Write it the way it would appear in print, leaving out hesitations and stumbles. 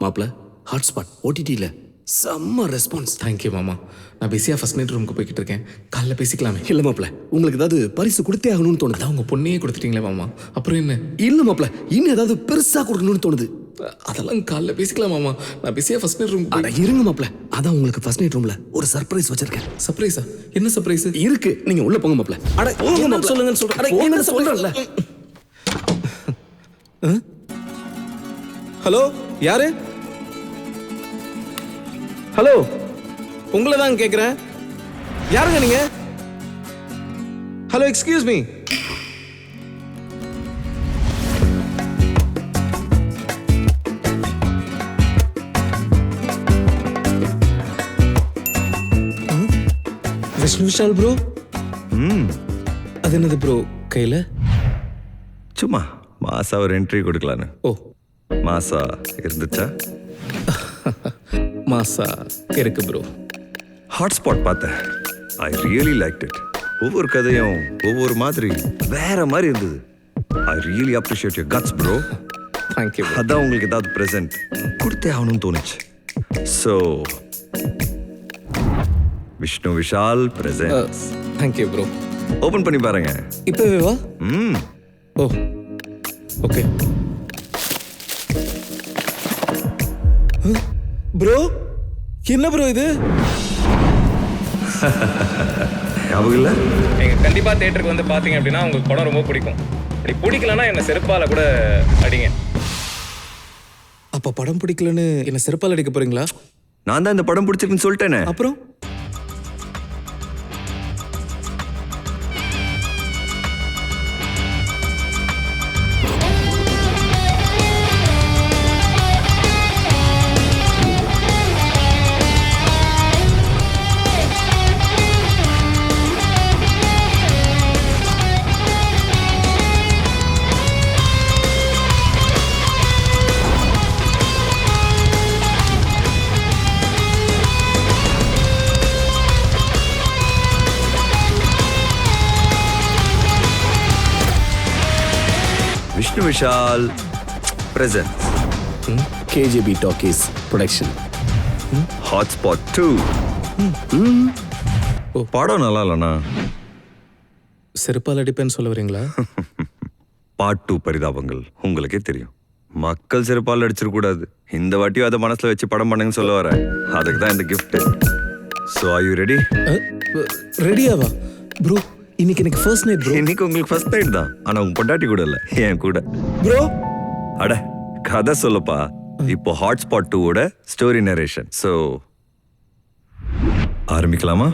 மாப்பிள ஹாட்ஸ்பாட் ஓடிடியில் செம்ம ரெஸ்பான்ஸ். தேங்க்யூ மாமா. நான் பிஸியாக ஃபர்ஸ்ட் நைட் ரூமுக்கு போய்கிட்டு இருக்கேன். காலைல பேசிக்கலாமே. இல்லை மாப்பிள, உங்களுக்கு ஏதாவது பரிசு கொடுத்தே ஆகணும்னு தோணுது. அதான் உங்கள் பொண்ணையே கொடுத்துட்டீங்களே மாமா, அப்புறம் என்ன? இல்லை மாப்பிள, இன்னும் ஏதாவது பெருசாக கொடுக்கணும்னு தோணுது. அதெல்லாம் காலைல பேசிக்கலாம் மாமா. நான் பிஸியாக ஃபர்ஸ்ட் நைட் ரூமுக்கு அட இருங்க மாப்பிள, அதான் உங்களுக்கு ஃபர்ஸ்ட் நைட் ரூம்ல ஒரு சர்ப்ரைஸ் வச்சிருக்கேன். சர்ப்ரைஸா? என்ன சர்ப்ரைஸ் இருக்கு, நீங்க உள்ள போங்க மாப்பிள. அட போங்க மாப்பிள, சொல்லுங்கன்னு சொல்றேன். அட என்ன சொல்றேன்ல. ஹலோ, யாரு? ஹலோ, உங்களை தான் கேட்குறேன். யாருங்க நீங்க? Hello, excuse me. Vishnu Vishal bro. அது என்னது ப்ரோ கையில்? சும்மா மாசா ஒரு என்ட்ரி கொடுக்கலான்னு. ஓ, மாசா இருந்துச்சா? மாசா இருக்கு ப்ரோ. ஹாட்ஸ்பாட் பார்த்தேன். I really like it. ஒவ்வொரு கதையும் ஒவ்வொரு மாதிரி வேற மாதிரி இருந்தது. I really appreciate your guts bro. Thank you. அதான் உங்களுக்கு ஏதாவது ப்ரெசென்ட் கொடுத்தே ஆகணும்னு தோணுச்சு. So Vishnu Vishal present. Thank you bro. Open பண்ணி பாருங்க. இப்போவே வா. Oh okay bro. என்ன ப்ரோ இது? ஞாபகம் இல்லை? நீங்கள் கண்டிப்பாக தேட்டருக்கு வந்து பார்த்தீங்க அப்படின்னா உங்களுக்கு படம் ரொம்ப பிடிக்கும். அப்படி பிடிக்கலன்னா என்னை செருப்பால் கூட அடிங்க. அப்போ படம் பிடிக்கலன்னு என்ன செருப்பால் அடிக்க போறீங்களா? நான் தான் இந்த படம் பிடிச்சிருக்குன்னு சொல்லிட்டேனே. அப்புறம் Vishnu Vishal present. KGP talkies production hotspot 2. படம் நல்லா இல்லைண்ணா. செருப்பால் அடிப்பேன்னு சொல்ல வரீங்களா? பார்ட் 2 பரிதாபங்கள் உங்களுக்கே தெரியும். மக்கள் செருப்பால் அடிச்சிடக்கூடாது. இந்த வாட்டியும் அதை மனசுல வச்சு படம் பண்ணுங்கன்னு சொல்ல வரேன். அதுக்கு தான் இந்த gift. So are you ready? ரெடியாவா ப்ரோ? இன்னைக்கு எனக்கு ஃபர்ஸ்ட் நைட் ப்ரோ. இன்னைக்கு உங்களுக்கு ஃபர்ஸ்ட் நைட் தான். ஆனா உங்க பொண்டாட்டி கூட இல்ல, என் கூட ப்ரோ. அட கதை சொல்லப்பா. இப்போ ஹாட்ஸ்பாட் 2 ஓட ஸ்டோரி நரேஷன். ஸோ ஆரம்பிக்கலாமா?